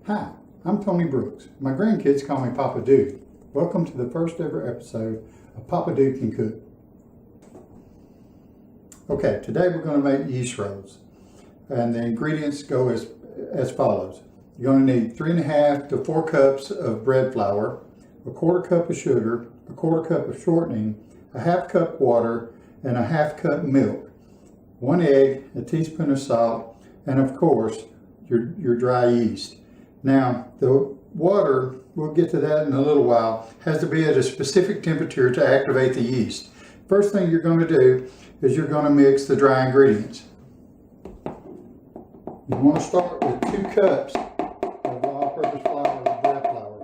Hi, I'm Tony Brooks. My grandkids call me Papa Duke. Welcome to the first ever episode of Papa Duke Can Cook. Okay, today we're going to make yeast rolls. And the ingredients go as follows. You're going to need 3.5 to 4 cups of bread flour, 1/4 cup of sugar, 1/4 cup of shortening, 1/2 cup water, and 1/2 cup milk, 1 egg, a teaspoon of salt, and of course, your dry yeast. Now, the water, we'll get to that in a little while, has to be at a specific temperature to activate the yeast. First thing you're going to do is you're going to mix the dry ingredients. You want to start with 2 cups of all-purpose flour or bread flour.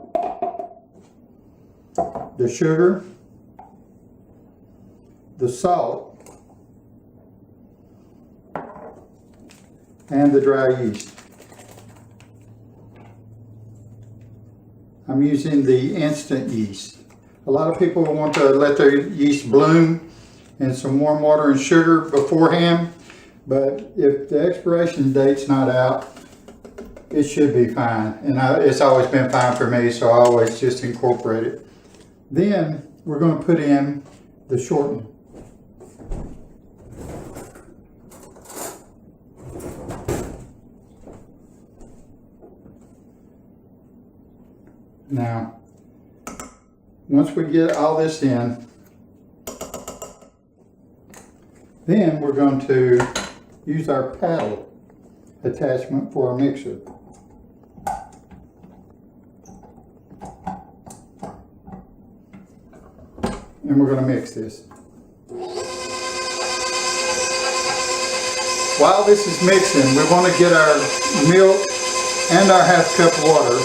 The sugar, the salt, and the dry yeast. I'm using the instant yeast. A lot of people want to let their yeast bloom in some warm water and sugar beforehand, but if the expiration date's not out, it should be fine. And it's always been fine for me, so I always just incorporate it. Then we're going to put in the shortening. Now, once we get all this in, then we're going to use our paddle attachment for our mixer. And we're going to mix this. While this is mixing, we want to get our milk and our 1/2 cup of water,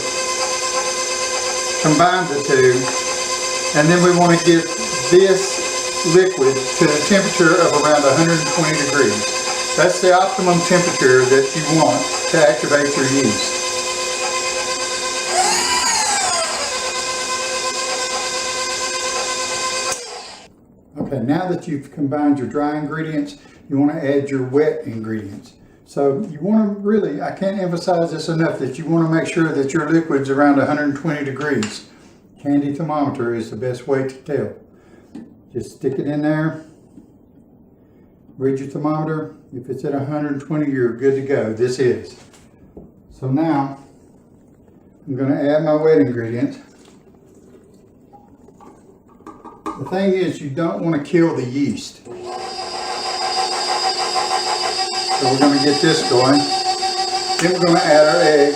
combine the two, and then we want to get this liquid to the temperature of around 120 degrees. That's the optimum temperature that you want to activate your yeast. Okay, now that you've combined your dry ingredients, you want to add your wet ingredients. So you want to really, I can't emphasize this enough, that you want to make sure that your liquid's around 120 degrees. Handy thermometer is the best way to tell. Just stick it in there, read your thermometer. If it's at 120, you're good to go. This is. So now, I'm going to add my wet ingredients. The thing is, you don't want to kill the yeast. So we're going to get this going. Then we're going to add our egg.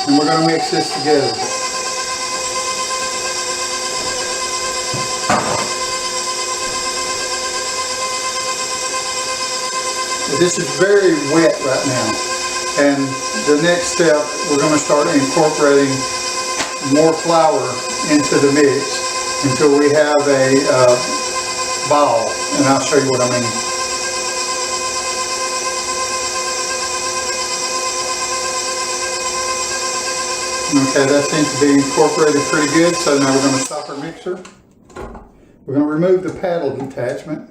And we're going to mix this together. This is very wet right now. And the next step, we're going to start incorporating more flour into the mix until we have a ball, and I'll show you what I mean. Okay, that seems to be incorporated pretty good, so now we're going to stop our mixer. We're going to remove the paddle attachment,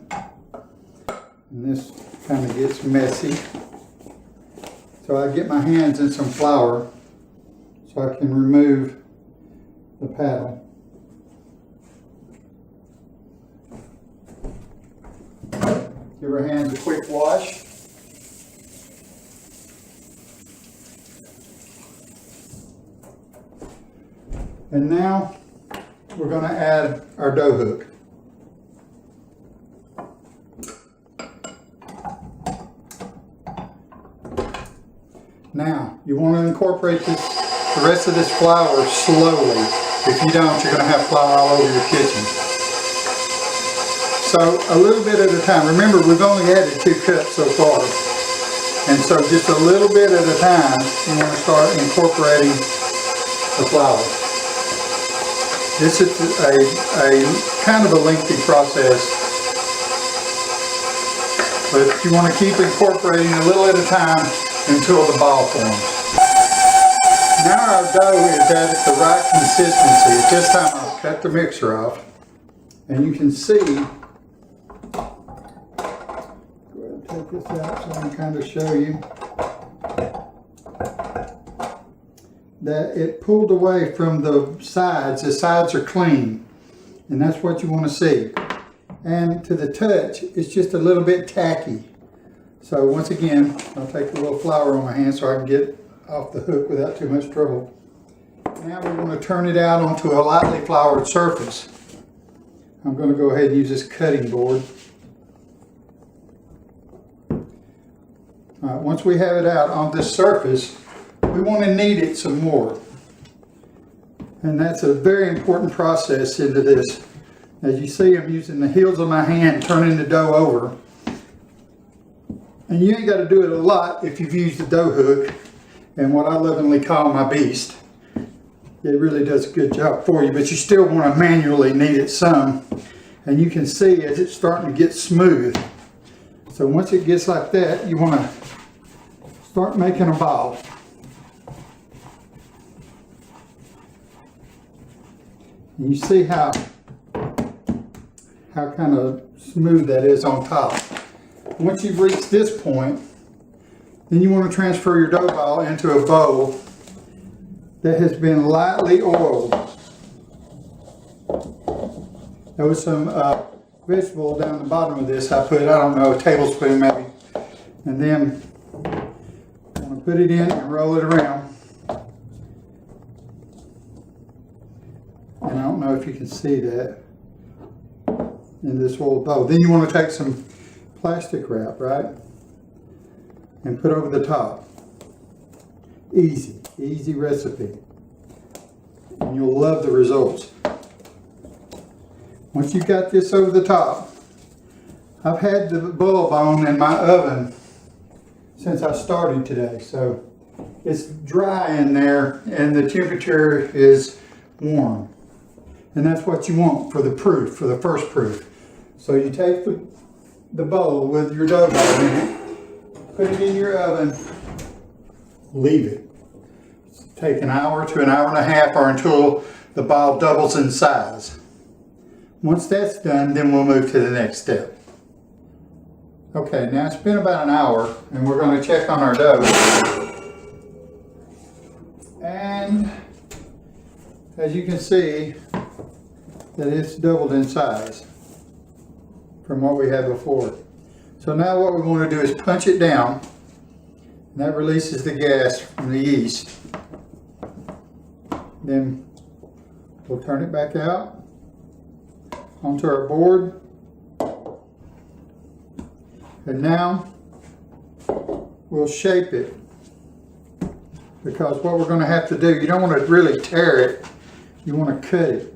and this kind of gets messy. So I get my hands in some flour so I can remove the paddle. Give our hands a quick wash. And now we're going to add our dough hook. Now, you want to incorporate the rest of this flour slowly. If you don't, you're going to have flour all over your kitchen. So, a little bit at a time. Remember, we've only added 2 cups so far. And so, just a little bit at a time, you want to start incorporating the flour. This is a kind of a lengthy process, but you want to keep incorporating a little at a time until the ball forms. Now our dough is at the right consistency. At this time I'll cut the mixer off, and you can see take this out so I can kind of show you that it pulled away from the sides. The sides are clean, and that's what you want to see. And to the touch, it's just a little bit tacky. So once again, I'll take a little flour on my hand so I can get off the hook without too much trouble. Now we're going to turn it out onto a lightly floured surface. I'm going to go ahead and use this cutting board. All right, once we have it out on this surface, we want to knead it some more. And that's a very important process into this. As you see, I'm using the heels of my hand, turning the dough over. And you ain't got to do it a lot if you've used the dough hook and what I lovingly call my beast. It really does a good job for you, but you still want to manually knead it some. And you can see as it's starting to get smooth. So once it gets like that, you want to start making a ball. And you see how kind of smooth that is on top. Once you've reached this point, then you want to transfer your dough ball into a bowl that has been lightly oiled. There was some vegetable down the bottom of this. I put, I don't know, a tablespoon maybe. And then I'm going to put it in and roll it around. And I don't know if you can see that in this little bowl. Then you want to take some plastic wrap, right? And put over the top. Easy recipe. And you'll love the results. Once you've got this over the top, I've had the bulb on in my oven since I started today. So it's dry in there and the temperature is warm. And that's what you want for the proof, for the first proof. So you take the bowl with your dough ball in it, put it in your oven, leave it. Take an hour to an hour and a half or until the ball doubles in size. Once that's done, then we'll move to the next step. Okay, now it's been about an hour and we're going to check on our dough. And as you can see, that it's doubled in size from what we had before. So now what we want to do is punch it down, and that releases the gas from the yeast. Then we'll turn it back out onto our board. And now we'll shape it, because what we're going to have to do, you don't want to really tear it, you want to cut it.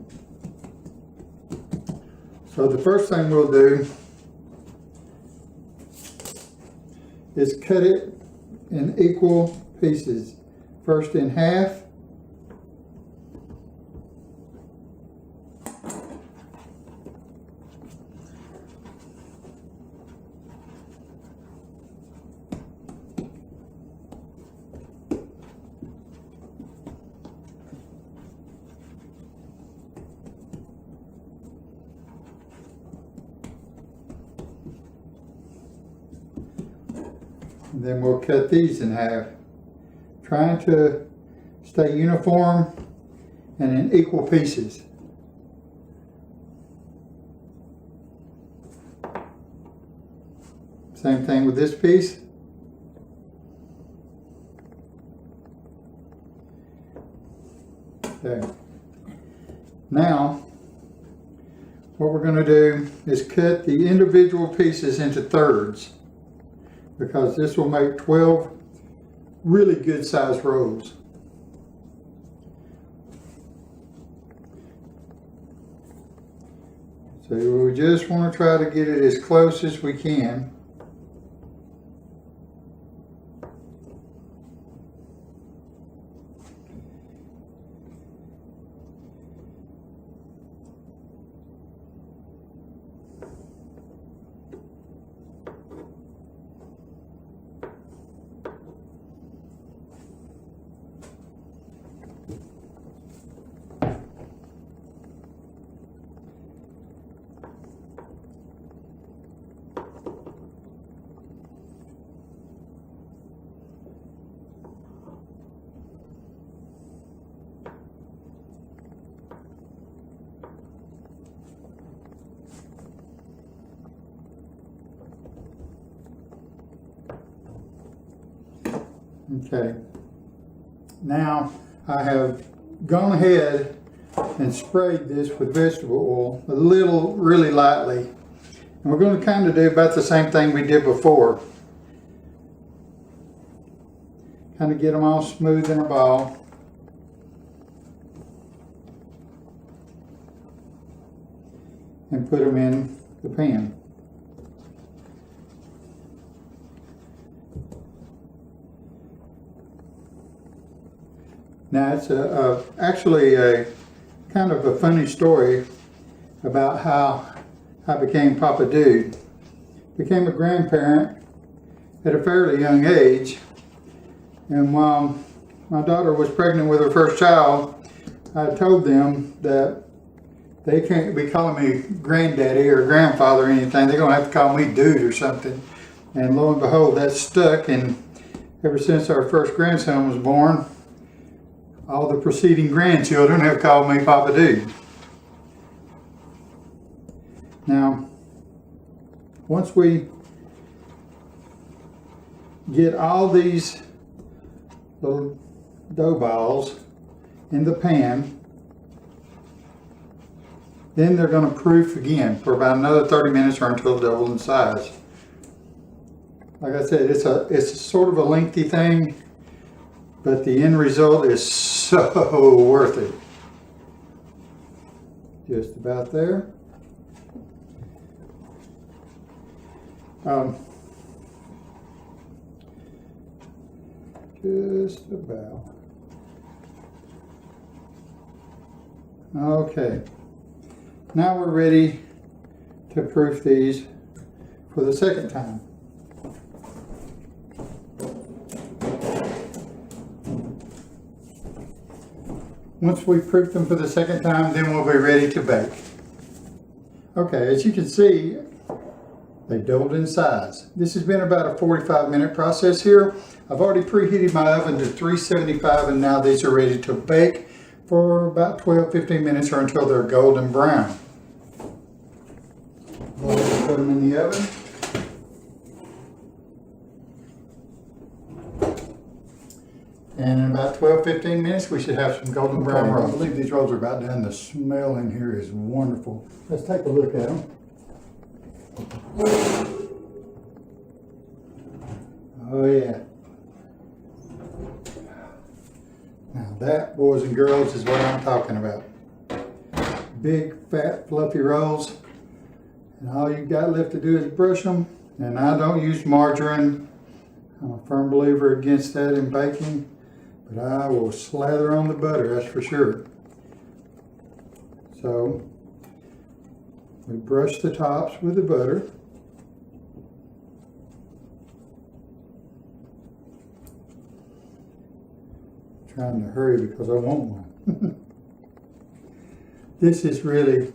So the first thing we'll do is cut it in equal pieces. First in half. And then we'll cut these in half, trying to stay uniform and in equal pieces. Same thing with this piece. Okay. Now, what we're going to do is cut the individual pieces into thirds, because this will make 12 really good sized rolls. So we just want to try to get it as close as we can. Okay. Now I have gone ahead and sprayed this with vegetable oil really lightly. And we're going to kind of do about the same thing we did before. Kind of get them all smooth in a ball. And put them in the pan. Now it's actually a kind of a funny story about how I became Papa Dude. Became a grandparent at a fairly young age, and while my daughter was pregnant with her first child, I told them that they can't be calling me granddaddy or grandfather or anything. They're going to have to call me dude or something. And lo and behold, that stuck. And ever since our first grandson was born, all the preceding grandchildren have called me Papa Dude. Now, once we get all these little dough balls in the pan, then they're going to proof again for about another 30 minutes or until double in size. Like I said, it's sort of a lengthy thing, but the end result is so worth it. Just about there. Just about. Okay. Now we're ready to proof these for the second time. Once we've proofed them for the second time, then we'll be ready to bake. Okay, as you can see, they doubled in size. This has been about a 45-minute process here. I've already preheated my oven to 375, and now these are ready to bake for about 12-15 minutes or until they're golden brown. We'll put them in the oven. And in about 12-15 minutes, we should have some golden brown rolls. I believe these rolls are about done. The smell in here is wonderful. Let's take a look at them. Oh yeah. Now that, boys and girls, is what I'm talking about. Big, fat, fluffy rolls. And all you've got left to do is brush them. And I don't use margarine. I'm a firm believer against that in baking. But I will slather on the butter, that's for sure. So, we brush the tops with the butter. Trying to hurry because I want one. This is really,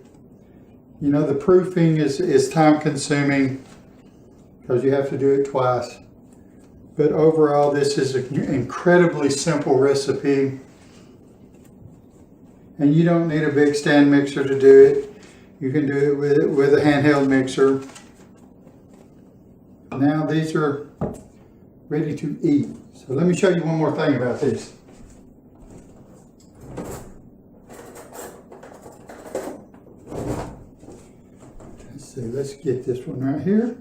you know, the proofing is time consuming because you have to do it twice. But overall, this is an incredibly simple recipe. And you don't need a big stand mixer to do it. You can do it with a handheld mixer. Now these are ready to eat. So let me show you one more thing about this. Let's see, let's get this one right here.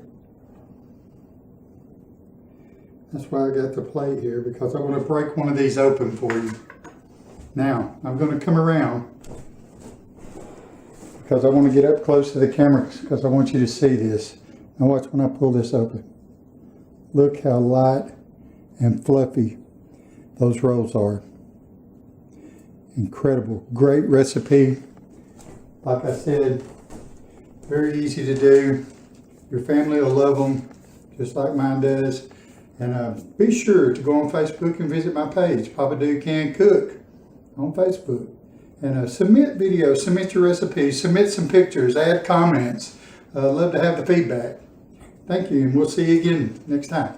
That's why I got the plate here, because I want to break one of these open for you. Now, I'm going to come around because I want to get up close to the camera because I want you to see this. Now watch when I pull this open. Look how light and fluffy those rolls are. Incredible. Great recipe. Like I said, very easy to do. Your family will love them just like mine does. And be sure to go on Facebook and visit my page, Papa Dude Can Cook, on Facebook. And submit videos, submit your recipes, submit some pictures, add comments. Love to have the feedback. Thank you, and we'll see you again next time.